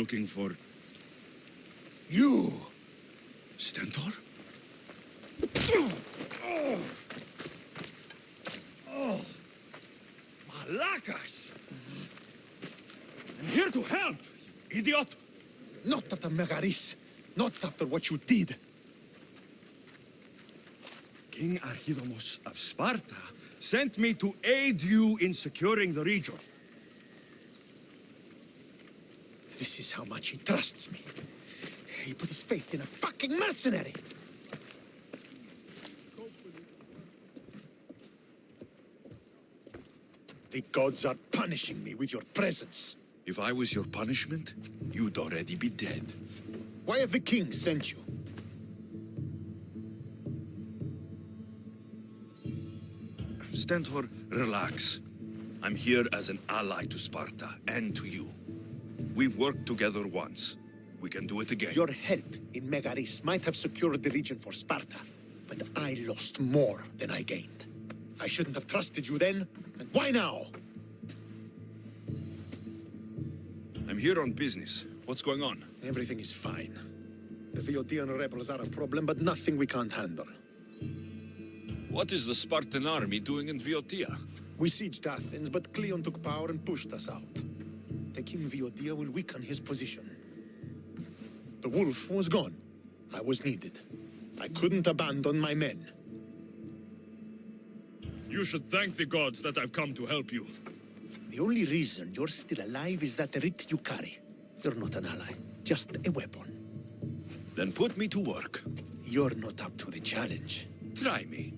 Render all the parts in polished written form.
looking for... You! Stentor? Malakas! I'm here to help, you idiot! Not after Megaris. Not after what you did. King Archidamos of Sparta sent me to aid you in securing the region. This is how much he trusts me. He put his faith in a fucking mercenary! The gods are punishing me with your presence. If I was your punishment, you'd already be dead. Why have the kings sent you? Stentor, relax. I'm here as an ally to Sparta, and to you. We've worked together once. We can do it again. Your help in Megaris might have secured the region for Sparta, but I lost more than I gained. I shouldn't have trusted you then, and why now? I'm here on business. What's going on? Everything is fine. The Viotian rebels are a problem, but nothing we can't handle. What is the Spartan army doing in Viotia? We sieged Athens, but Cleon took power and pushed us out. Taking Viotia will weaken his position. The wolf was gone. I was needed. I couldn't abandon my men. You should thank the gods that I've come to help you. The only reason you're still alive is that writ you carry. You're not an ally, just a weapon. Then put me to work. You're not up to the challenge. Try me.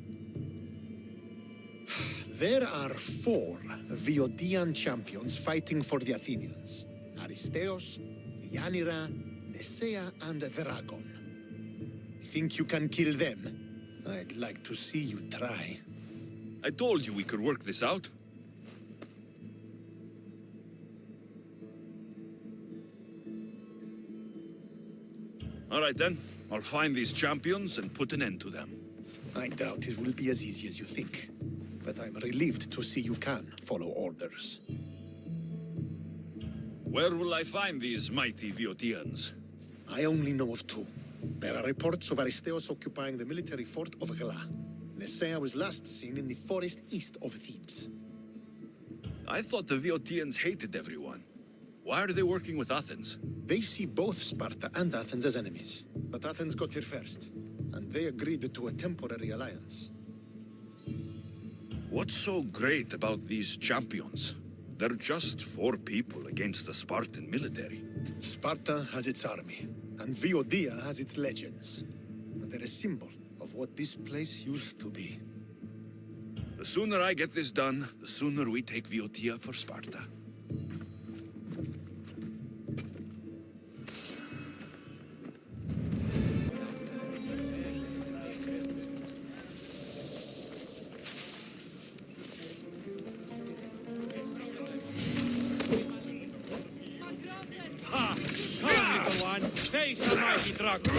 There are 4 Viotian champions fighting for the Athenians. Aristeos, Yanira, Nesea, and Veragon. Think you can kill them? I'd like to see you try. I told you we could work this out. All right then. I'll find these champions and put an end to them. I doubt it will be as easy as you think. But I'm relieved to see you can follow orders. Where will I find these mighty Viotians? I only know of 2. There are reports of Aristeos occupying the military fort of Gela. Nesea was last seen in the forest east of Thebes. I thought the Viotians hated everyone. Why are they working with Athens? They see both Sparta and Athens as enemies. But Athens got here first, and they agreed to a temporary alliance. What's so great about these champions? They're just 4 people against the Spartan military. Sparta has its army, and Viotia has its legends. But they're a symbol of what this place used to be. The sooner I get this done, the sooner we take Viotia for Sparta. Face the mighty dragon!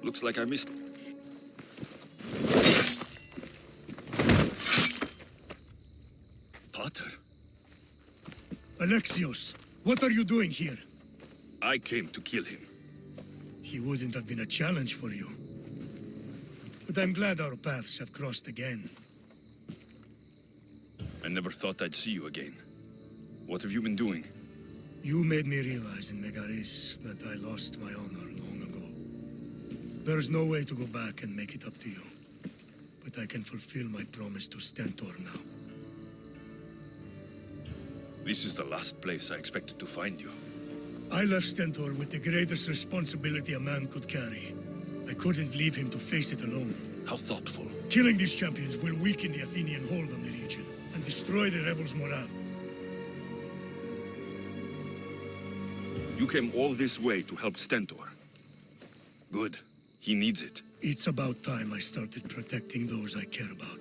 Looks like I missed... Potter? Alexios, what are you doing here? I came to kill him. He wouldn't have been a challenge for you. But I'm glad our paths have crossed again. I never thought I'd see you again. What have you been doing? You made me realize in Megaris that I lost my honor long ago. There's no way to go back and make it up to you. But I can fulfill my promise to Stentor now. This is the last place I expected to find you. I left Stentor with the greatest responsibility a man could carry. I couldn't leave him to face it alone. How thoughtful. Killing these champions will weaken the Athenian hold on the region and destroy the rebels' morale. You came all this way to help Stentor. Good. He needs it. It's about time I started protecting those I care about.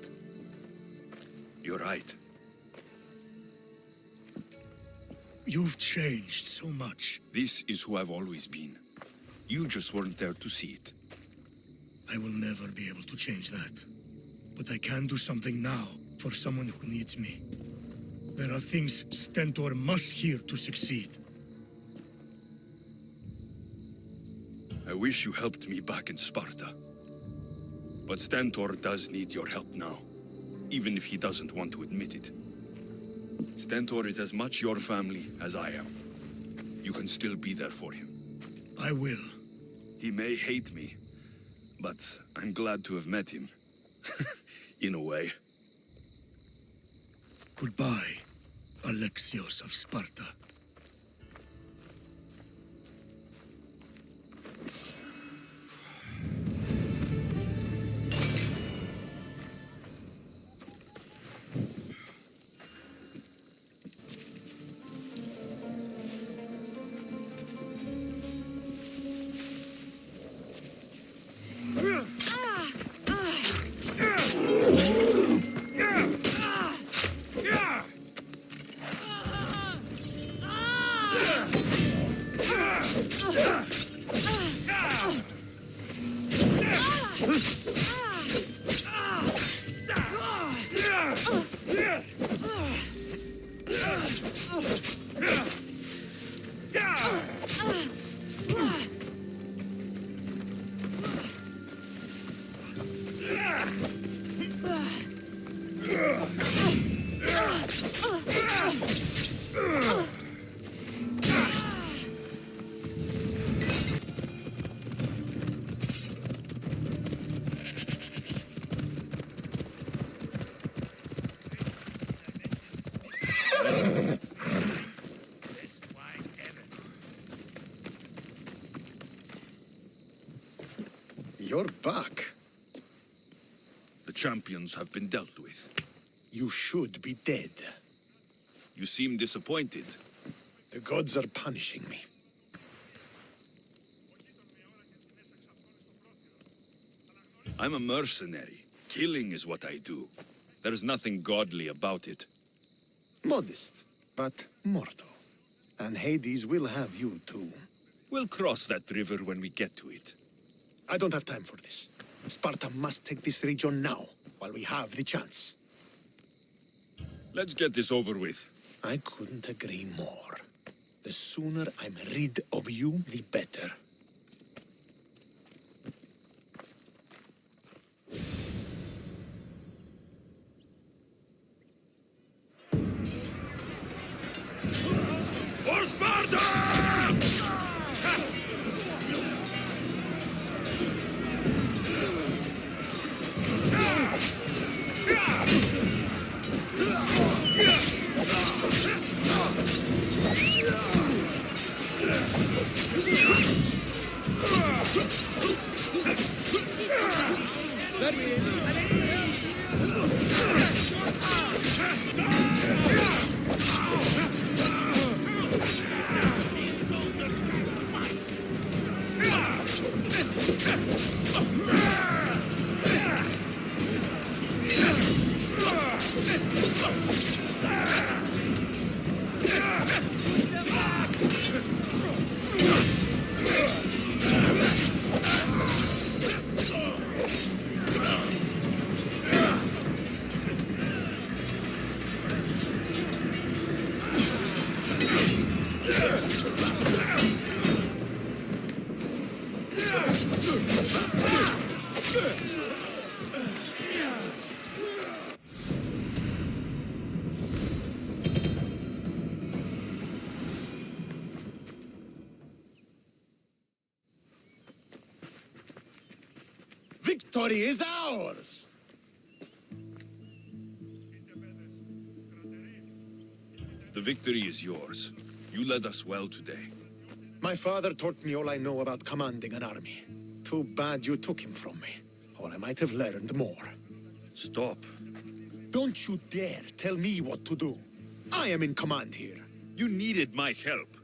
You're right. You've changed so much. This is who I've always been. You just weren't there to see it. I will never be able to change that. But I can do something now for someone who needs me. There are things Stentor must hear to succeed. I wish you helped me back in Sparta. But Stentor does need your help now, even if he doesn't want to admit it. Stentor is as much your family as I am. You can still be there for him. I will. He may hate me, but I'm glad to have met him. In a way. Goodbye, Alexios of Sparta. You're back. The champions have been dealt with. You should be dead. You seem disappointed. The gods are punishing me. I'm a mercenary. Killing is what I do. There's nothing godly about it. Modest, but mortal. And Hades will have you too. We'll cross that river when we get to it. I don't have time for this. Sparta must take this region now, while we have the chance. Let's get this over with. I couldn't agree more. The sooner I'm rid of you, the better. For Sparta! victory is ours! The victory is yours. You led us well today. My father taught me all I know about commanding an army. Too bad you took him from me, or I might have learned more. Stop. Don't you dare tell me what to do. I am in command here. You needed my help.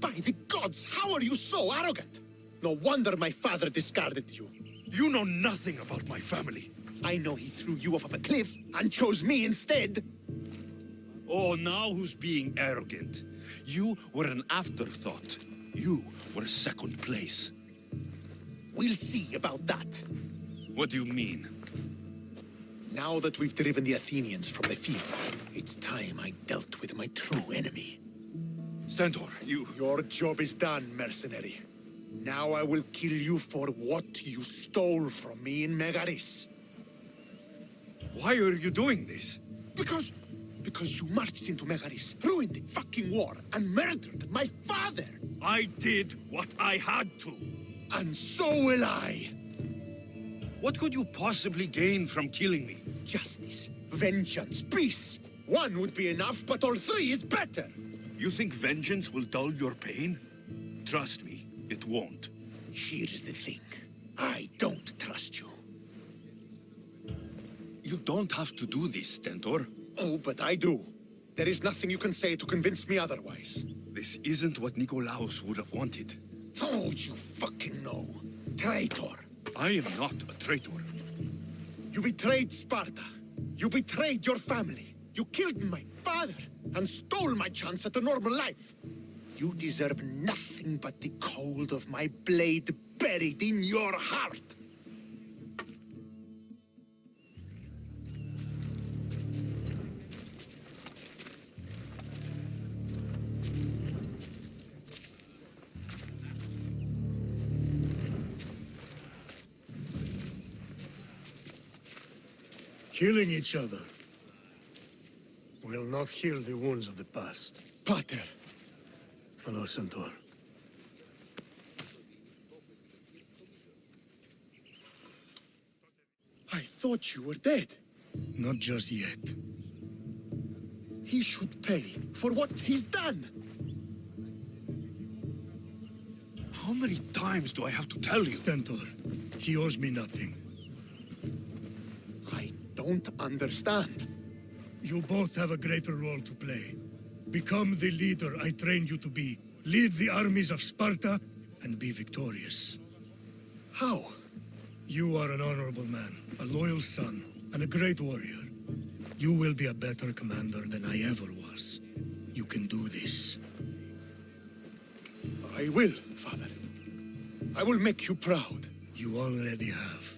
By the gods, how are you so arrogant? No wonder my father discarded you. You know nothing about my family. I know he threw you off of a cliff and chose me instead. Oh, now who's being arrogant? You were an afterthought. You were second place. We'll see about that. What do you mean? Now that we've driven the Athenians from the field, it's time I dealt with my true enemy. Stentor, you... Your job is done, mercenary. Now I will kill you for what you stole from me in Megaris. Why are you doing this? Because you marched into Megaris, ruined the fucking war, and murdered my father! I did what I had to. And so will I! What could you possibly gain from killing me? Justice, vengeance, peace! One would be enough, but all three is better! You think vengeance will dull your pain? Trust me, it won't. Here is the thing. I don't trust you. You don't have to do this, Stentor. Oh, but I do. There is nothing you can say to convince me otherwise. This isn't what Nikolaos would have wanted. Oh, you fucking know. Traitor. I am not a traitor. You betrayed Sparta. You betrayed your family. You killed my father and stole my chance at a normal life. You deserve nothing but the cold of my blade buried in your heart. Killing each other will not heal the wounds of the past. Pater, Hello, Centaur. I thought you were dead. Not just yet. He should pay for what he's done. How many times do I have to tell you? Stentor, he owes me nothing. I don't understand. You both have a greater role to play. Become the leader I trained you to be. Lead the armies of Sparta and be victorious. How? You are an honorable man, a loyal son, and a great warrior. You will be a better commander than I ever was. You can do this. I will, Father. I will make you proud. You already have.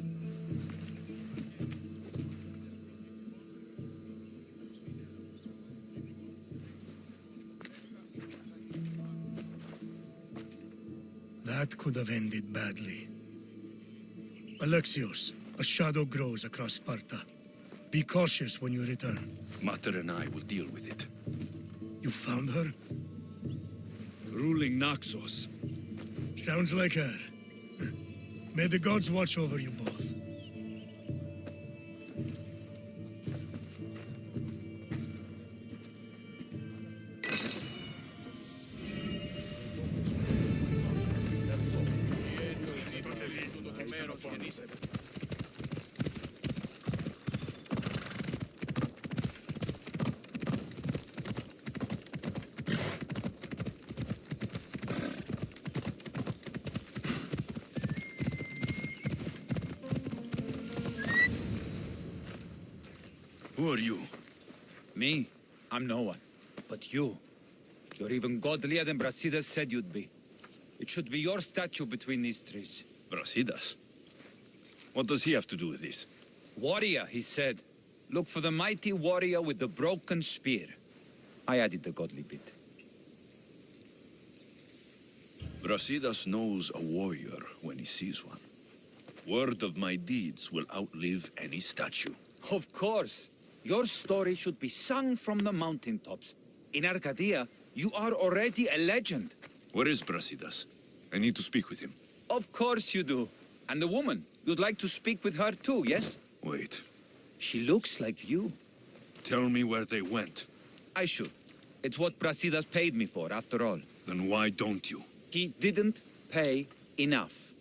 That could have ended badly. Alexios, a shadow grows across Sparta. Be cautious when you return. Mater and I will deal with it. You found her? Ruling Naxos. Sounds like her. May the gods watch over you both. Who are you? Me? I'm no one. But you. You're even godlier than Brasidas said you'd be. It should be your statue between these trees. Brasidas? What does he have to do with this? Warrior, he said. Look for the mighty warrior with the broken spear. I added the godly bit. Brasidas knows a warrior when he sees one. Word of my deeds will outlive any statue. Of course. Your story should be sung from the mountaintops. In Arcadia, you are already a legend. Where is Brasidas? I need to speak with him. Of course you do. And the woman, You'd like to speak with her too, yes? Wait. She looks like you. Tell me where they went. I should. It's what Brasidas paid me for, after all. Then why don't you? He didn't pay enough.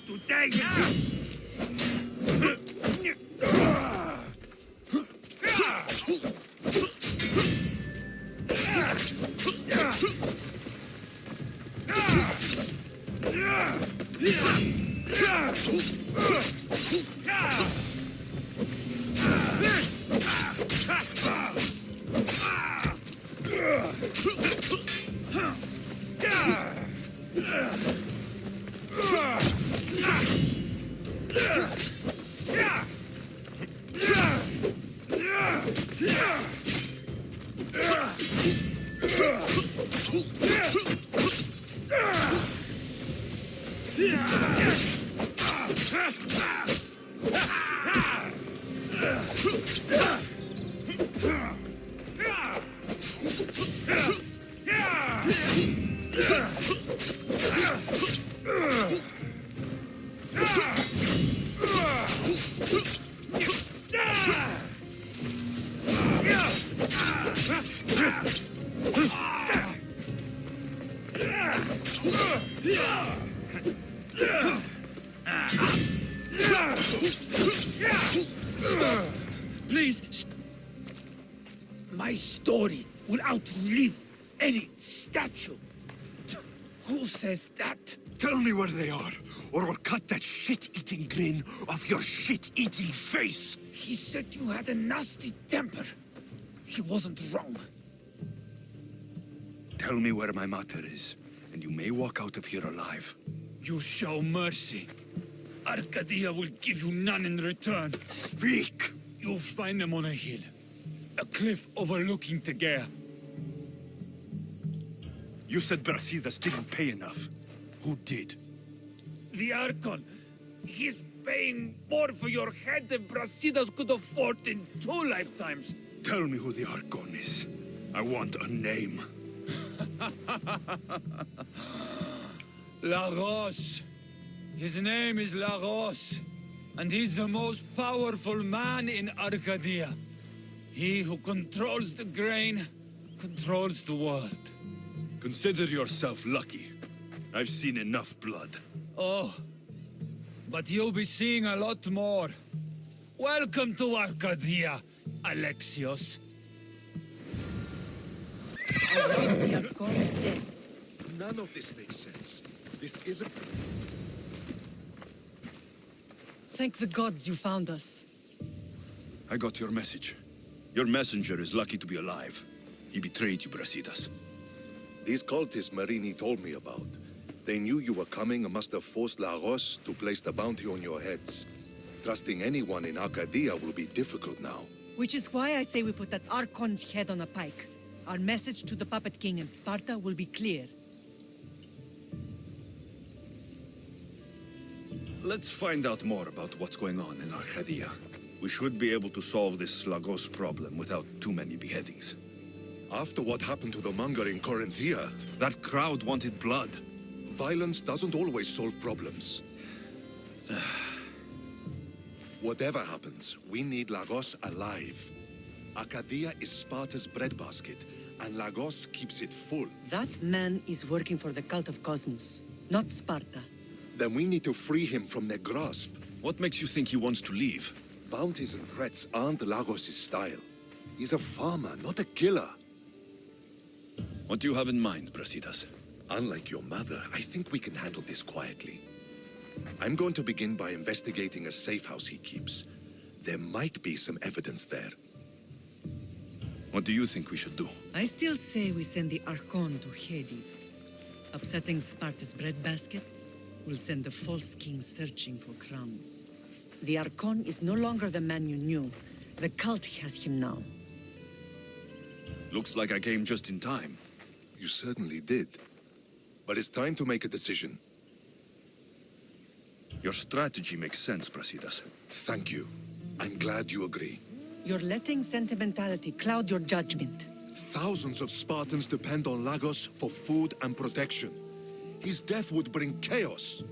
Today! Please! My story will outlive any statue. Who says that? Tell me where they are, or I'll cut that shit-eating grin off your shit-eating face! He said you had a nasty temper. He wasn't wrong. Tell me where my mater is, and you may walk out of here alive. You show mercy. Arcadia will give you none in return. Speak! You'll find them on a hill. A cliff overlooking Tegea. You said Brasidas didn't pay enough. Who did? The Archon. He's paying more for your head than Brasidas could afford in 2 lifetimes. Tell me who the Archon is. I want a name. Lagos. His name is Lagos, and he's the most powerful man in Arcadia. He who controls the grain, controls the world. Consider yourself lucky. I've seen enough blood. Oh, but you'll be seeing a lot more. Welcome to Arcadia, Alexios. None of this makes sense. This isn't... Thank the gods you found us. I got your message. Your messenger is lucky to be alive. He betrayed you, Brasidas. These cultists Marini told me about. They knew you were coming and must have forced Lagos to place the bounty on your heads. Trusting anyone in Arcadia will be difficult now. Which is why I say we put that Archon's head on a pike. Our message to the Puppet King in Sparta will be clear. Let's find out more about what's going on in Arcadia. We should be able to solve this Lagos problem without too many beheadings. After what happened to the monger in Corinthia, That crowd wanted blood. violence doesn't always solve problems. Whatever happens, we need Lagos alive. Arcadia is Sparta's breadbasket, and Lagos keeps it full. That man is working for the cult of Cosmos, not Sparta. Then we need to free him from their grasp. What makes you think he wants to leave? Bounties and threats aren't Lagos' style. He's a farmer, not a killer. What do you have in mind, Brasidas? Unlike your mother, I think we can handle this quietly. I'm going to begin by investigating a safe house he keeps. There might be some evidence there. What do you think we should do? I still say we send the Archon to Hades. Upsetting Sparta's breadbasket will send the false king searching for crumbs. The Archon is no longer the man you knew. The cult has him now. Looks like I came just in time. You certainly did. But it's time to make a decision. Your strategy makes sense, Brasidas. Thank you. I'm glad you agree. You're letting sentimentality cloud your judgment. Thousands of Spartans depend on Lagos for food and protection. His death would bring chaos.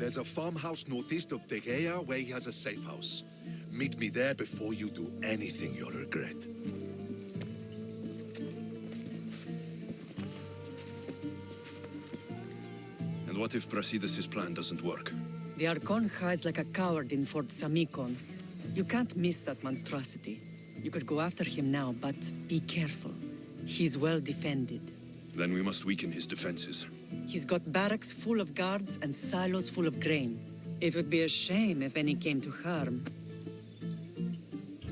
There's a farmhouse northeast of De Gea where he has a safe house. Meet me there before you do anything you'll regret. And what if Brasidas' plan doesn't work? The Archon hides like a coward in Fort Samikon. You can't miss that monstrosity. You could go after him now, but be careful. He's well defended. Then we must weaken his defenses. He's got barracks full of guards and silos full of grain. It would be a shame if any came to harm.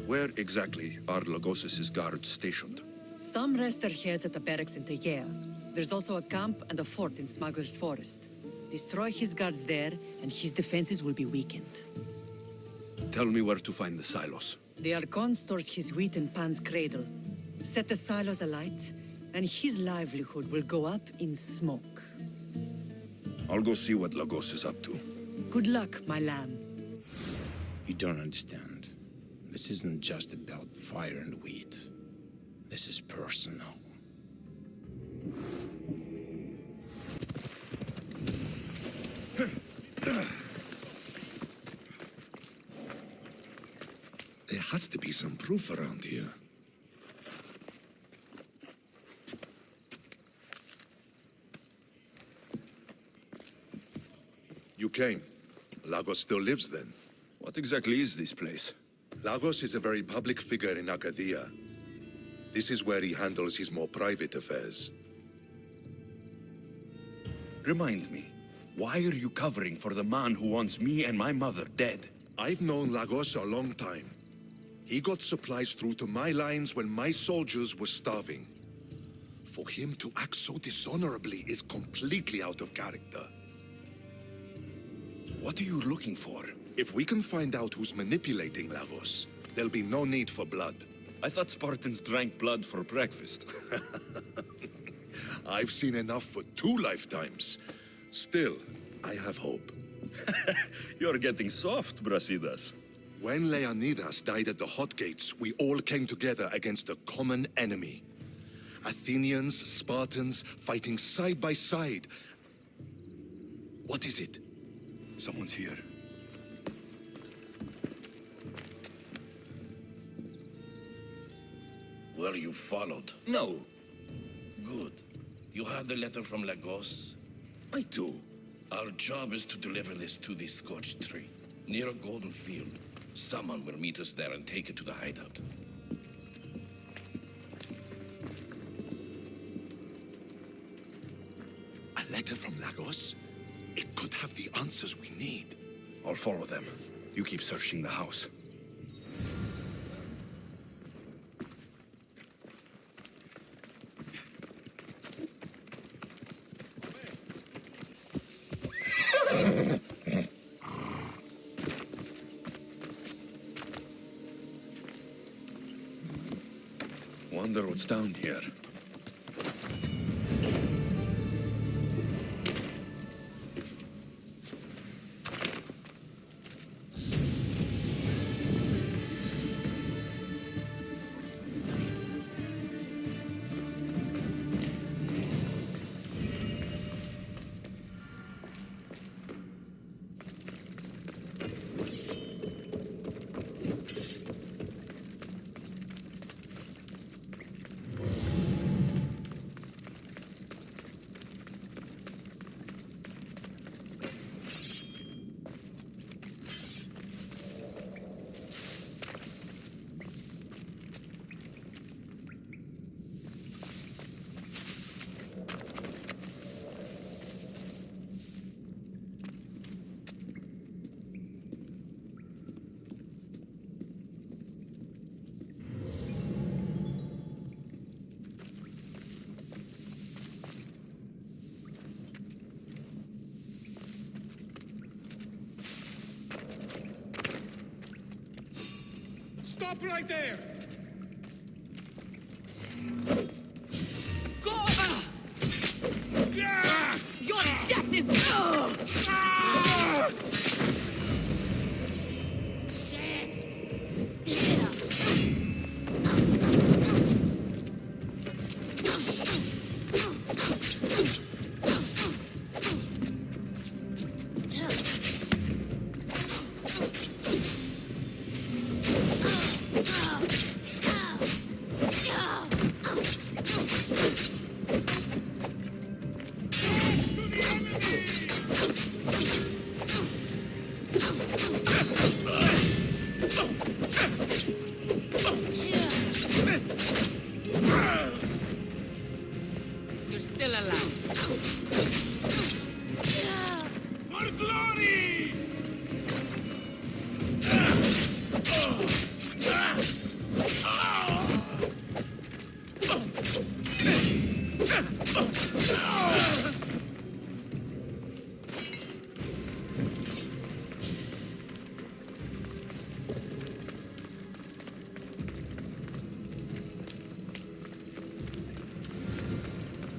Where exactly are Lagos' guards stationed? Some rest their heads at the barracks in Tegea. There's also a camp and a fort in Smuggler's Forest. Destroy his guards there, and his defenses will be weakened. Tell me where to find the silos. The Archon stores his wheat in Pan's cradle. Set the silos alight, and his livelihood will go up in smoke. I'll go see what Lagos is up to. Good luck, my lamb. You don't understand. This isn't just about fire and wheat. This is personal. There has to be some proof around here. You came. Lagos still lives then? What exactly is this place? Lagos is a very public figure in Arcadia. This is where he handles his more private affairs. Remind me, why are you covering for the man who wants me and my mother dead? I've known Lagos a long time. He got supplies through to my lines when my soldiers were starving. For him to act so dishonorably is completely out of character. What are you looking for? If we can find out who's manipulating Lagos, there'll be no need for blood. I thought Spartans drank blood for breakfast. I've seen enough for 2 lifetimes. Still, I have hope. You're getting soft, Brasidas. When Leonidas died at the Hot Gates, we all came together against a common enemy. Athenians, Spartans, fighting side by side. What is it? Someone's here. Were you followed? No, Good. You had the letter from Lagos? I do. Our job is to deliver this to the scorched tree, near a golden field. Someone will meet us there and take it to the hideout. A letter from Lagos? It could have the answers we need. I'll follow them. You keep searching the house. Wonder what's down here. Stop right there! Go! Your death is... You're still alive. For glory!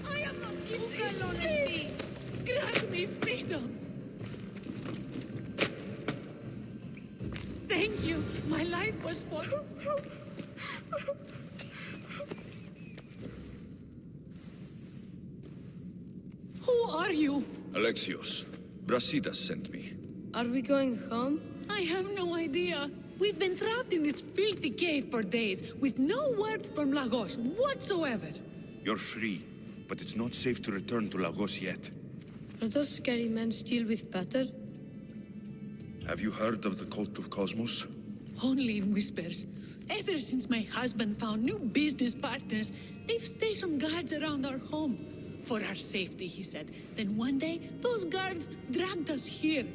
I am not guilty. Grant me freedom. Thank you. My life was for... Who are you? Alexios, Brasidas sent me. Are we going home? I have no idea. We've been trapped in this filthy cave for days, with no word from Lagos whatsoever. You're free, but it's not safe to return to Lagos yet. Are those scary men still with Peter? Have you heard of the cult of Cosmos? Only in whispers. Ever since my husband found new business partners, they've stationed guards around our home. For our safety, he said. Then one day, those guards dragged us here.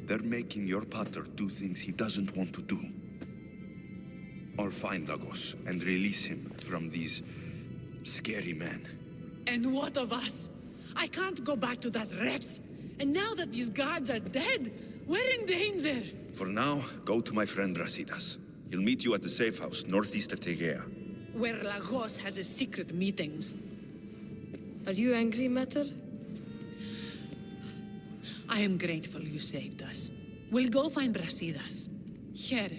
They're making your pater do things he doesn't want to do. I'll find Lagos and release him from these scary men. And what of us? I can't go back to that Rex. And now that these guards are dead, we're in danger. For now, go to my friend Brasidas. He'll meet you at the safe house northeast of Tegea. Where Lagos has his secret meetings. Are you angry, Mater? I am grateful you saved us. We'll go find Brasidas. Here.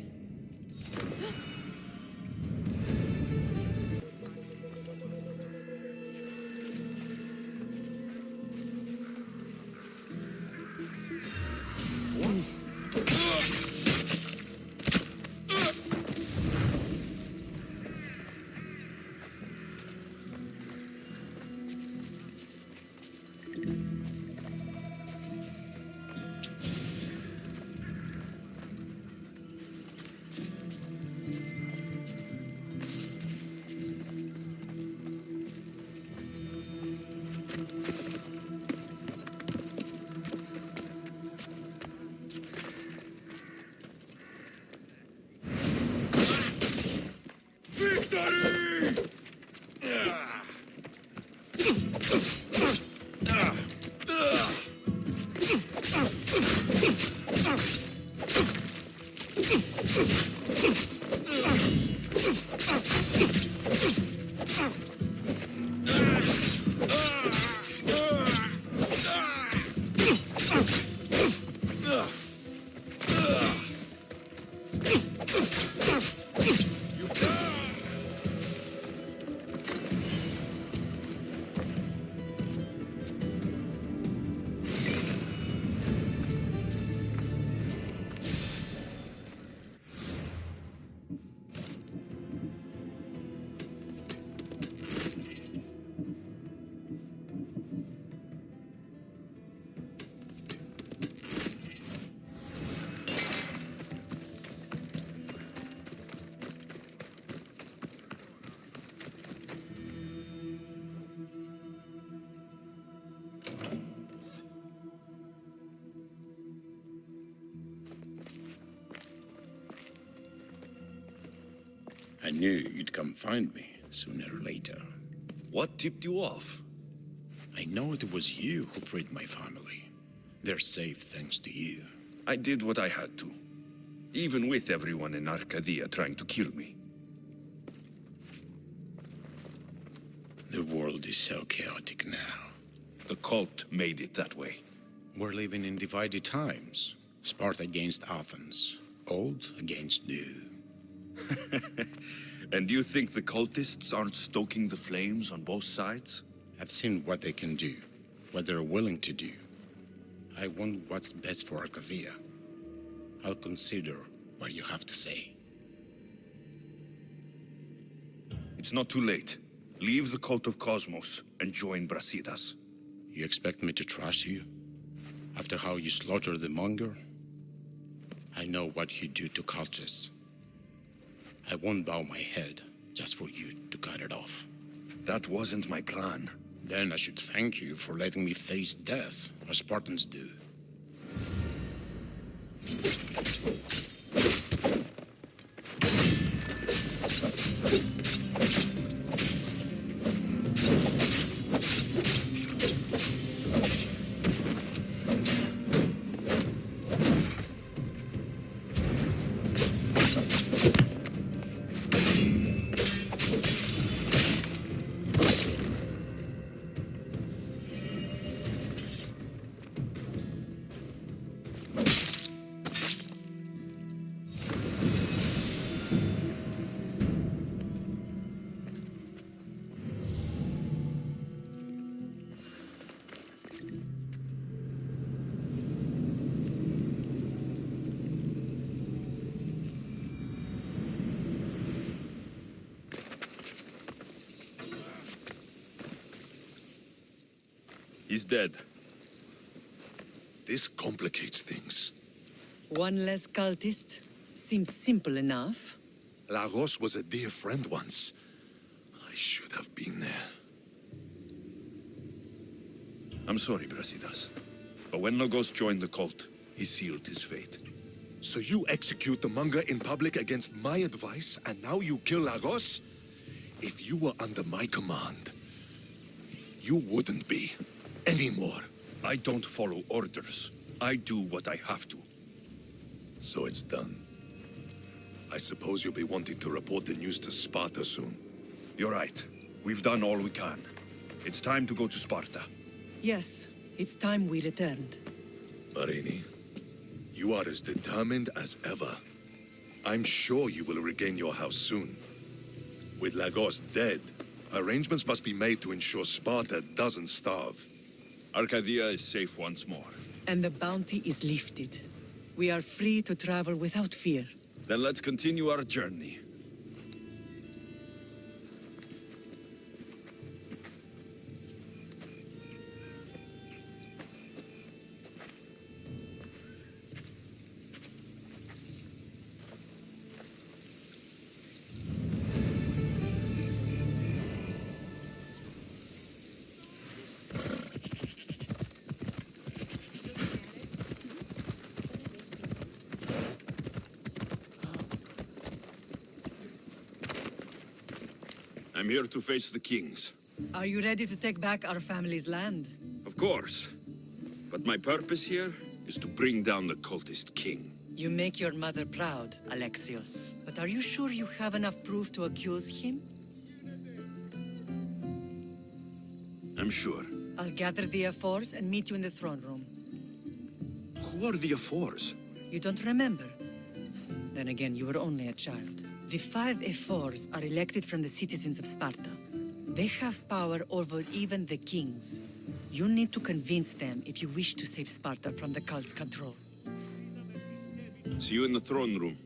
I knew you'd come find me sooner or later. What tipped you off? I know it was you who freed my family. They're safe thanks to you. I did what I had to. Even with everyone in Arcadia trying to kill me. The world is so chaotic now. The cult made it that way. We're living in divided times. Sparta against Athens. Old against new. And you think the cultists aren't stoking the flames on both sides? I've seen what they can do, what they're willing to do. I want what's best for Arcadia. I'll consider what you have to say. It's not too late. Leave the cult of Cosmos and join Brasidas. You expect me to trust you? After how you slaughtered the monger? I know what you do to cultists. I won't bow my head just for you to cut it off. That wasn't my plan. Then I should thank you for letting me face death, as Spartans do. He's dead. This complicates things. One less cultist? Seems simple enough. Lagos was a dear friend once. I should have been there. I'm sorry, Brasidas. But when Lagos joined the cult, he sealed his fate. So you execute the monger in public against my advice, and now you kill Lagos? If you were under my command, you wouldn't be anymore. I don't follow orders. I do what I have to. So it's done. I suppose you'll be wanting to report the news to Sparta soon. You're right. We've done all we can. It's time to go to Sparta. Yes, it's time we returned. Marini, you are as determined as ever. I'm sure you will regain your house soon. With Lagos dead, arrangements must be made to ensure Sparta doesn't starve. Arcadia is safe once more. And the bounty is lifted. We are free to travel without fear. Then let's continue our journey. I'm here to face the kings. Are you ready to take back our family's land? Of course. But my purpose here is to bring down the cultist king. You make your mother proud, Alexios. But are you sure you have enough proof to accuse him? I'm sure. I'll gather the F4s and meet you in the throne room. Who are the F4s? You don't remember? Then again, you were only a child. The 5 F4s are elected from the citizens of Sparta. They have power over even the kings. You need to convince them if you wish to save Sparta from the cult's control. See you in the throne room.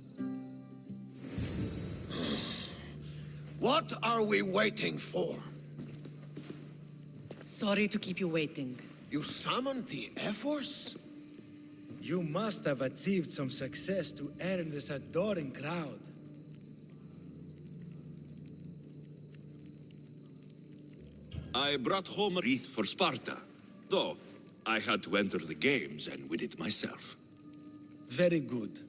What are we waiting for? Sorry to keep you waiting. You summoned the F-Force? You must have achieved some success to earn this adoring crowd. I brought home a wreath for Sparta, though I had to enter the games and win it myself. Very good.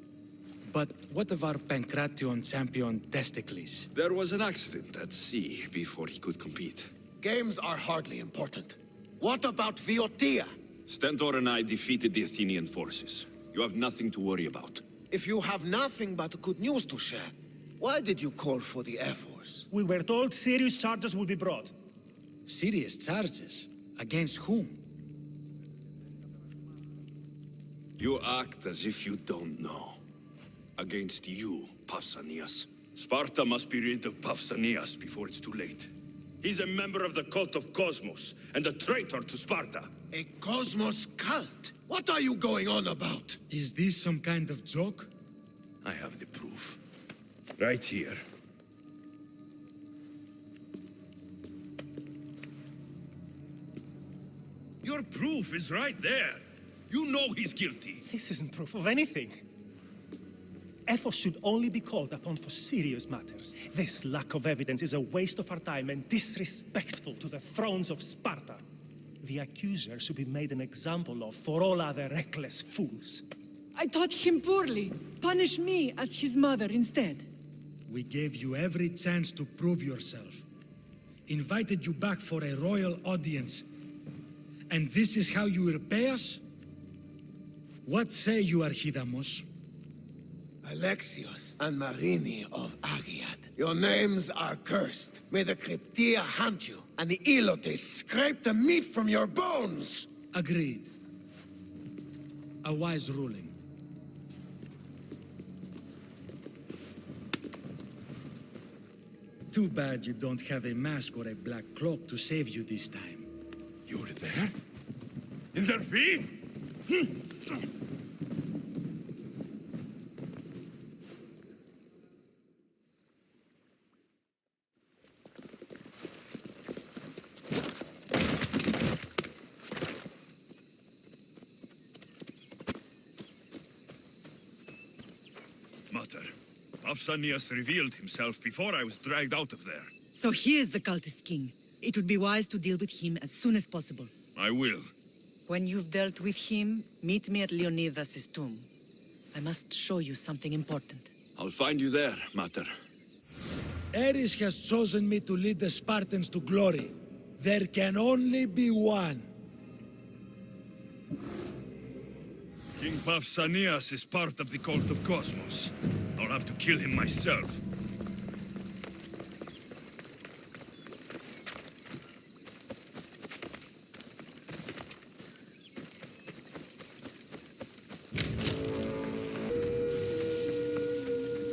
But what of our Pancration champion Testicles? There was an accident at sea before he could compete. Games are hardly important. What about Viotia? Stentor and I defeated the Athenian forces. You have nothing to worry about. If you have nothing but good news to share, why did you call for the F-Force? We were told serious charges would be brought. Serious charges? Against whom? You act as if you don't know. Against you, Pausanias. Sparta must be rid of Pausanias before it's too late. He's a member of the cult of Cosmos, and a traitor to Sparta. A Cosmos cult? What are you going on about? Is this some kind of joke? I have the proof. Right here. Your proof is right there. You know he's guilty. This isn't proof of anything. Efforts should only be called upon for serious matters. This lack of evidence is a waste of our time and disrespectful to the thrones of Sparta. The accuser should be made an example of for all other reckless fools. I taught him poorly. Punish me as his mother instead. We gave you every chance to prove yourself. Invited you back for a royal audience. And this is how you repay us? What say you, Archidamos? Alexios and Marini of Agiad, your names are cursed. May the Cryptia hunt you, and the Elotes scrape the meat from your bones! Agreed. A wise ruling. Too bad you don't have a mask or a black cloak to save you this time. You were there? In their feet? Mater, Pausanias revealed himself before I was dragged out of there. So he is the cultist king. It would be wise to deal with him as soon as possible. I will. When you've dealt with him, meet me at Leonidas' tomb. I must show you something important. I'll find you there, Mater. Ares has chosen me to lead the Spartans to glory. There can only be one. King Pausanias is part of the cult of Cosmos. I'll have to kill him myself.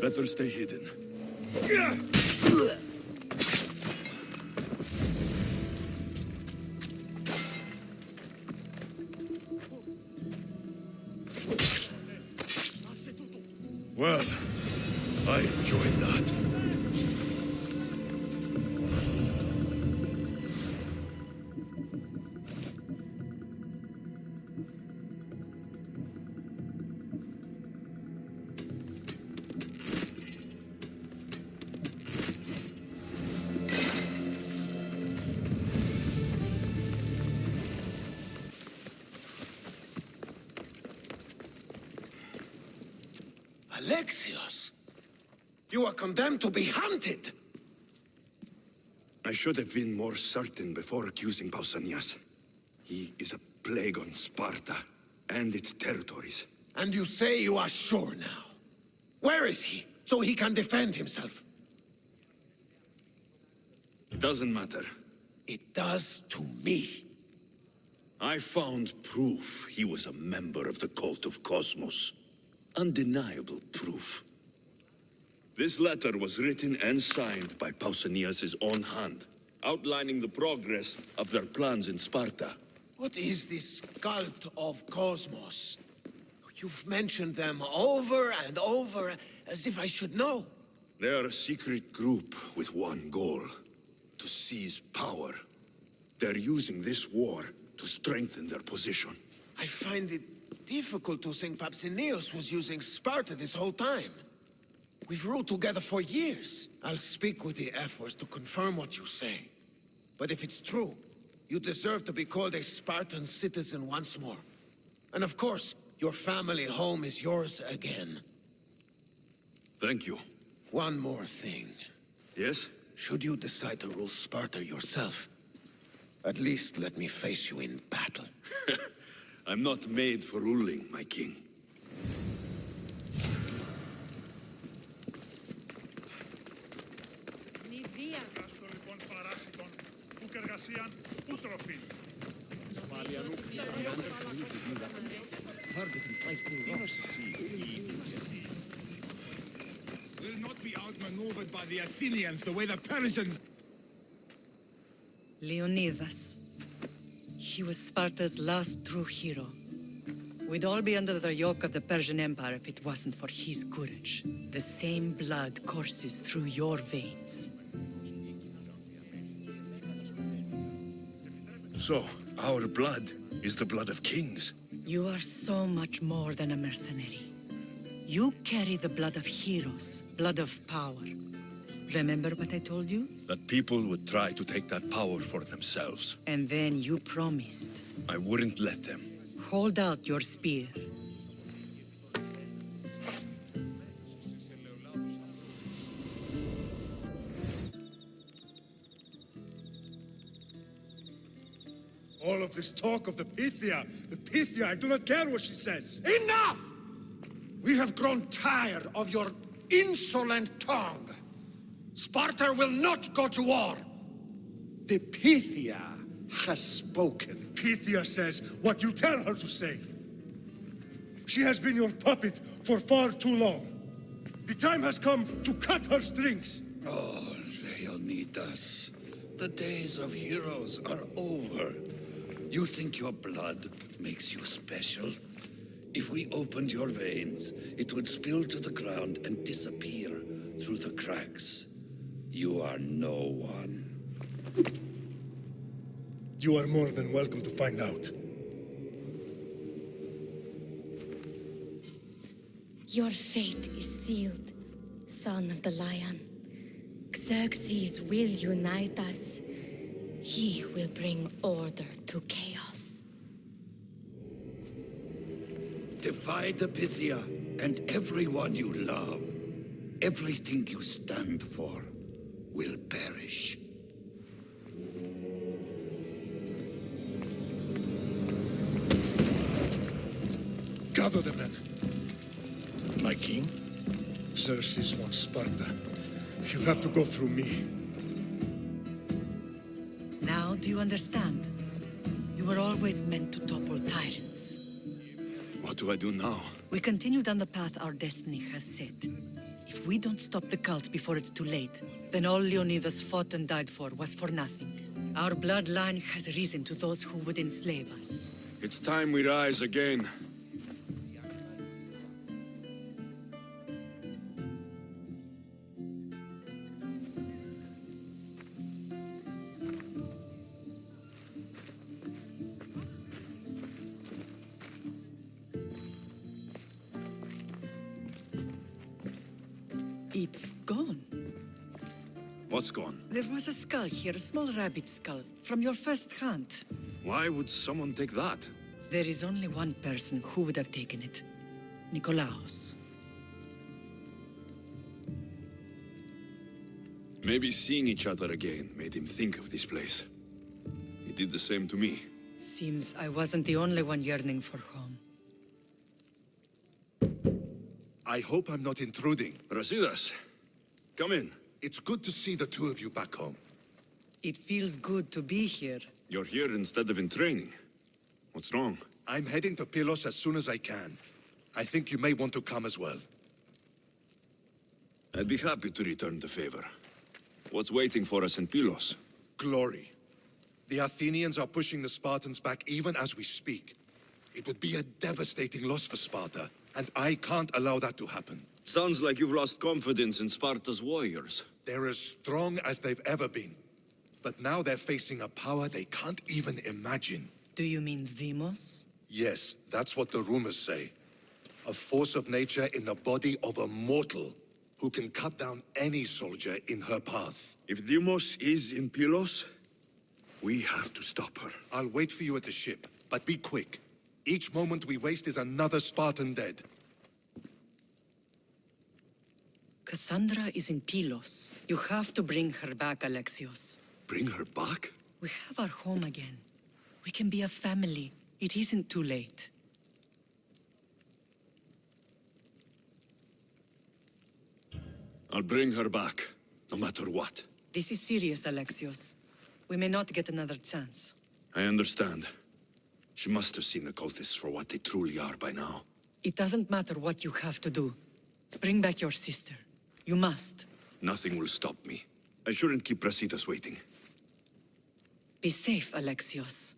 Better stay hidden. Well, I enjoyed that. Alexios! You are condemned to be hunted! I should have been more certain before accusing Pausanias. He is a plague on Sparta and its territories. And you say you are sure now? Where is he, so he can defend himself? It doesn't matter. It does to me. I found proof he was a member of the cult of Cosmos. Undeniable proof. This letter was written and signed by Pausanias' own hand, outlining the progress of their plans in Sparta. What is this cult of Cosmos? You've mentioned them over and over, as if I should know. They are a secret group with one goal: to seize power. They're using this war to strengthen their position. I find it difficult to think Pausanias was using Sparta this whole time. We've ruled together for years. I'll speak with the Ephors to confirm what you say. But if it's true, you deserve to be called a Spartan citizen once more. And of course, your family home is yours again. Thank you. One more thing. Yes? Should you decide to rule Sparta yourself, at least let me face you in battle. I'm not made for ruling, my king. We'll not be outmaneuvered by the Athenians the way the Persians... Leonidas. He was Sparta's last true hero. We'd all be under the yoke of the Persian Empire if it wasn't for his courage. The same blood courses through your veins. So, our blood is the blood of kings. You are so much more than a mercenary. You carry the blood of heroes, blood of power. Remember what I told you? That people would try to take that power for themselves. And then you promised. I wouldn't let them. Hold out your spear. All of this talk of the Pythia, I do not care what she says. Enough! We have grown tired of your insolent tongue. Sparta will not go to war. The Pythia has spoken. Pythia says what you tell her to say. She has been your puppet for far too long. The time has come to cut her strings. Oh, Leonidas, the days of heroes are over. You think your blood makes you special? If we opened your veins, it would spill to the ground and disappear through the cracks. You are no one. You are more than welcome to find out. Your fate is sealed, son of the lion. Xerxes will unite us. He will bring order to chaos. Divide the Pythia and everyone you love. Everything you stand for will perish. Gather the men. My king? Xerxes wants Sparta. You have to go through me. Now do you understand? You were always meant to topple tyrants. What do I do now? We continue down the path our destiny has set. If we don't stop the cult before it's too late, then all Leonidas fought and died for was for nothing. Our bloodline has risen to those who would enslave us. It's time we rise again. It's gone. What's gone? There was a skull here, a small rabbit skull, from your first hunt. Why would someone take that? There is only one person who would have taken it. Nikolaos. Maybe seeing each other again made him think of this place. He did the same to me. Seems I wasn't the only one yearning for home. I hope I'm not intruding. Brasidas, come in. It's good to see the two of you back home. It feels good to be here. You're here instead of in training. What's wrong? I'm heading to Pylos as soon as I can. I think you may want to come as well. I'd be happy to return the favor. What's waiting for us in Pylos? Glory. The Athenians are pushing the Spartans back even as we speak. It would be a devastating loss for Sparta, and I can't allow that to happen. Sounds like you've lost confidence in Sparta's warriors. They're as strong as they've ever been. But now they're facing a power they can't even imagine. Do you mean Demos? Yes, that's what the rumors say. A force of nature in the body of a mortal who can cut down any soldier in her path. If Demos is in Pylos, we have to stop her. I'll wait for you at the ship, but be quick. Each moment we waste is another Spartan dead. Cassandra is in Pylos. You have to bring her back, Alexios. Bring her back? We have our home again. We can be a family. It isn't too late. I'll bring her back, no matter what. This is serious, Alexios. We may not get another chance. I understand. She must have seen the cultists for what they truly are by now. It doesn't matter what you have to do. Bring back your sister. You must. Nothing will stop me. I shouldn't keep Brasidas waiting. Be safe, Alexios.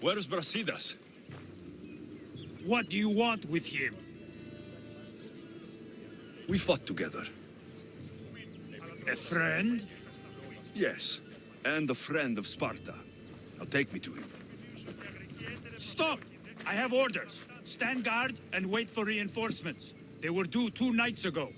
Where's Brasidas? What do you want with him? We fought together. A friend? Yes, and a friend of Sparta. Now take me to him. Stop! I have orders. Stand guard and wait for reinforcements. They were due 2 nights ago.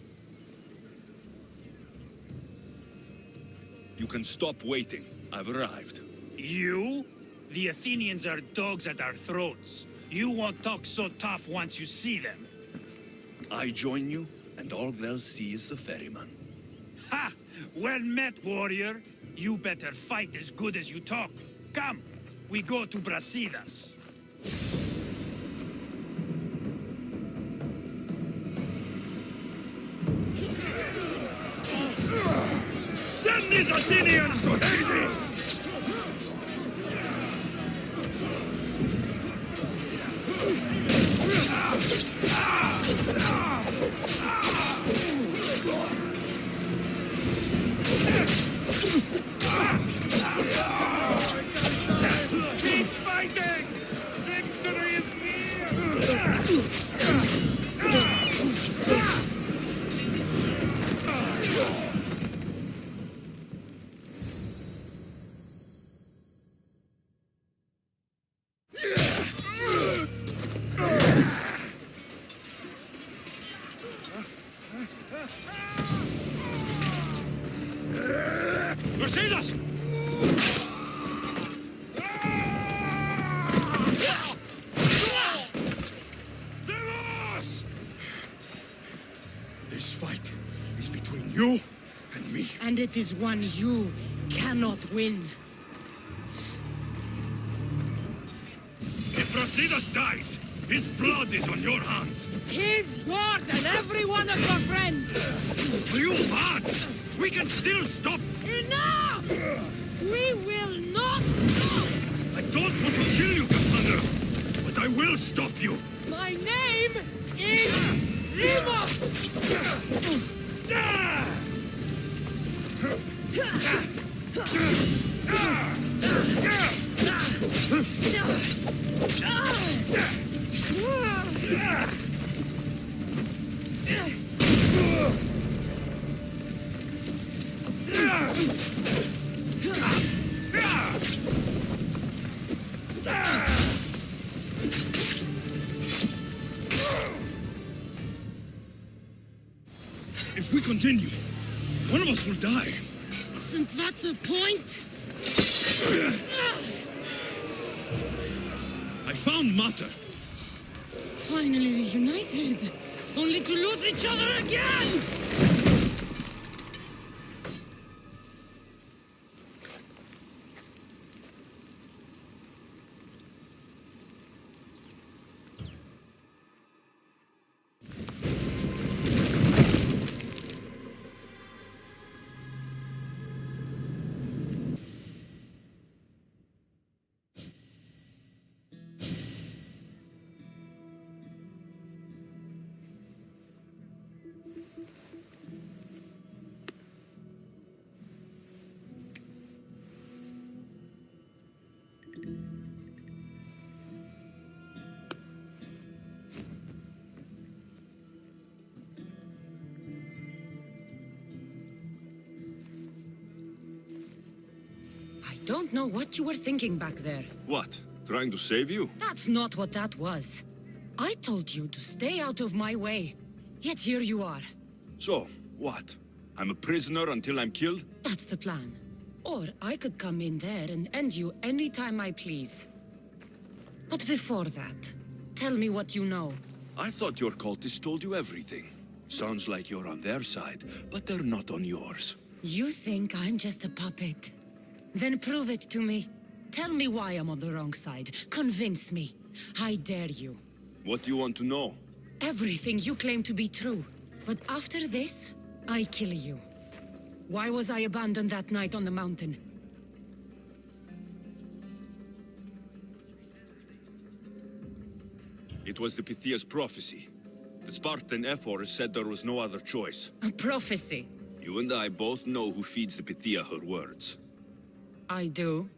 You can stop waiting. I've arrived. You? The Athenians are dogs at our throats. You won't talk so tough once you see them. I join you, and all they'll see is the ferryman. Ha! Well met, warrior. You better fight as good as you talk. Come, we go to Brasidas. Send these Athenians to Hades! Keep fighting! Victory is near! Brasidas! This fight is between you and me. And it is one you cannot win. If Brasidas dies, his blood is on your hands. His, yours, and every one of your friends! Are you mad? We can still stop. Enough! We will not stop! I don't want to kill you, Cassandra, but I will stop you. My name is Rimos! If we continue, one of us will die. Isn't that the point? I found Mater. Finally reunited, only to lose each other again! I don't know what you were thinking back there. What? Trying to save you? That's not what that was. I told you to stay out of my way. Yet here you are. So, what? I'm a prisoner until I'm killed? That's the plan. Or I could come in there and end you anytime I please. But before that, tell me what you know. I thought your cultists told you everything. Sounds like you're on their side, but they're not on yours. You think I'm just a puppet? Then prove it to me. Tell me why I'm on the wrong side. Convince me. I dare you. What do you want to know? Everything you claim to be true. But after this, I kill you. Why was I abandoned that night on the mountain? It was the Pythia's prophecy. The Spartan ephors said there was no other choice. A prophecy? You and I both know who feeds the Pythia her words. I do.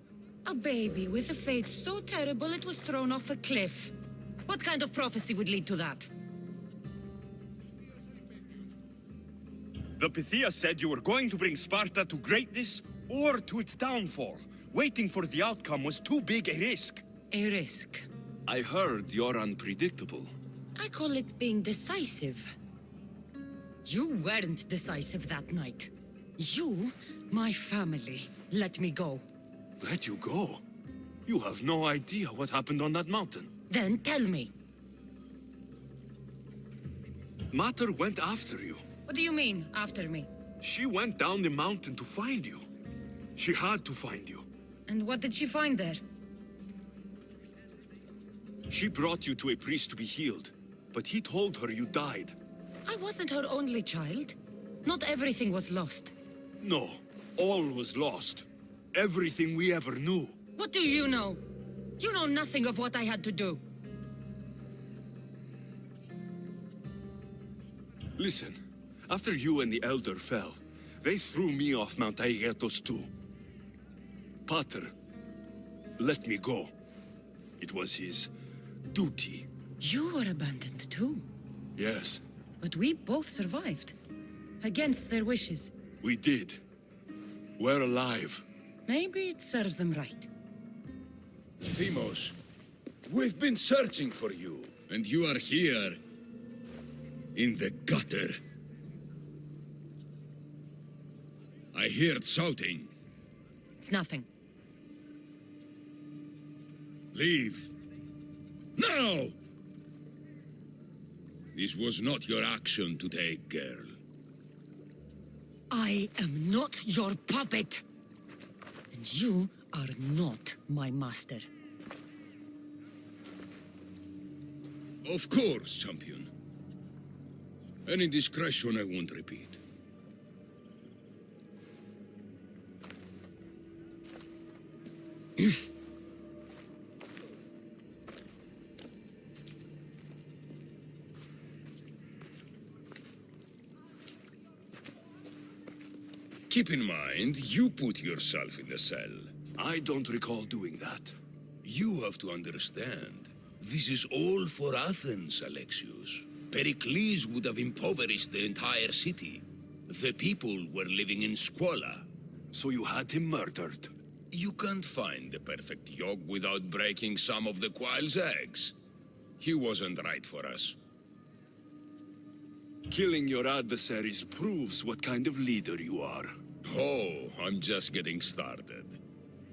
A baby with a fate so terrible it was thrown off a cliff. What kind of prophecy would lead to that? The Pythia said you were going to bring Sparta to greatness or to its downfall. Waiting for the outcome was too big a risk. A risk. I heard you're unpredictable. I call it being decisive. You weren't decisive that night. You, my family, let me go. Let you go? You have no idea what happened on that mountain. Then tell me. Mater went after you. What do you mean, after me? She went down the mountain to find you. She had to find you. And what did she find there? She brought you to a priest to be healed, but he told her you died. I wasn't her only child. Not everything was lost. No, all was lost. Everything we ever knew. What do you know? You know nothing of what I had to do. Listen, after you and the Elder fell, they threw me off Mount Aegetos too. Pater let me go. It was his duty. You were abandoned too. Yes, But we both survived. Against their wishes. we did. We're alive. Maybe it serves them right. Themos, we've been searching for you, and you are here in the gutter. I heard shouting. It's nothing. Leave. Now! This was not your action to take, girl. I am not your puppet. And you are not my master. Of course, champion. Any indiscretion I won't repeat. Keep in mind, you put yourself in the cell. I don't recall doing that. You have to understand. This is all for Athens, Alexios. Pericles would have impoverished the entire city. The people were living in squalor. So you had him murdered? You can't find the perfect yolk without breaking some of the quail's eggs. He wasn't right for us. Killing your adversaries proves what kind of leader you are. Oh, I'm just getting started.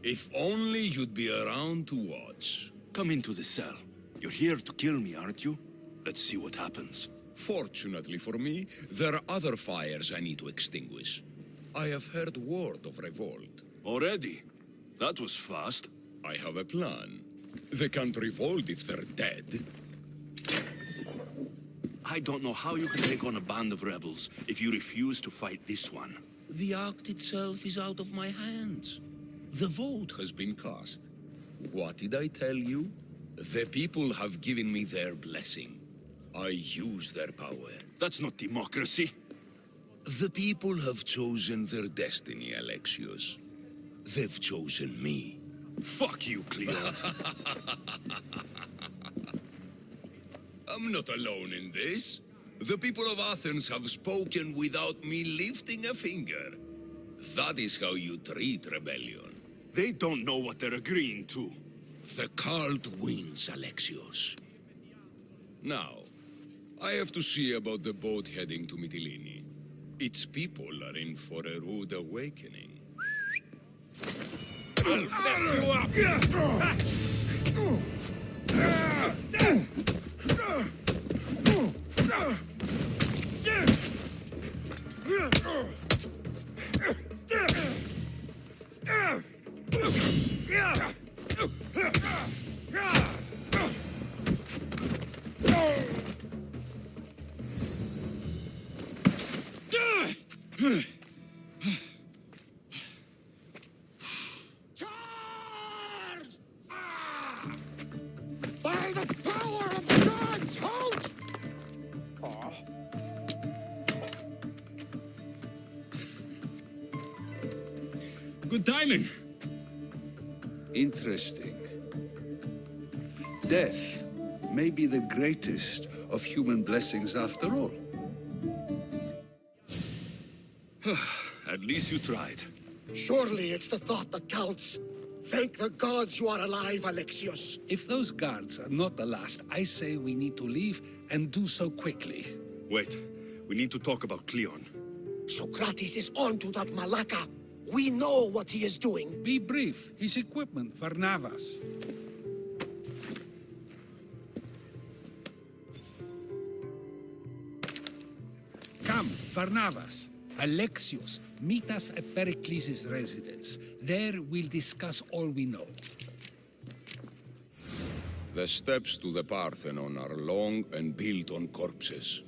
If only you'd be around to watch. Come into the cell. You're here to kill me, aren't you? Let's see what happens. Fortunately for me, there are other fires I need to extinguish. I have heard word of revolt. Already? That was fast. I have a plan. They can't revolt if they're dead. I don't know how you can take on a band of rebels if you refuse to fight this one. The act itself is out of my hands. The vote has been cast. What did I tell you? The people have given me their blessing. I use their power. That's not democracy. The people have chosen their destiny, Alexios. They've chosen me. Fuck you, Cleo. I'm not alone in this. The people of Athens have spoken without me lifting a finger. That is how you treat rebellion. They don't know what they're agreeing to. The cult wins, Alexios. Now, I have to see about the boat heading to Mytilene. Its people are in for a rude awakening. I'll mess you up! By the power of the gods! Good timing. Interesting. Death may be the greatest of human blessings after all. At least you tried. Surely it's the thought that counts. Thank the gods you are alive, Alexios. If those guards are not the last, I say we need to leave and do so quickly. Wait, we need to talk about Cleon. Socrates is on to that Malaka. We know what he is doing. Be brief. His equipment, Varnavas. Come, Varnavas. Alexios, meet us at Pericles' residence. There we'll discuss all we know. The steps to the Parthenon are long and built on corpses.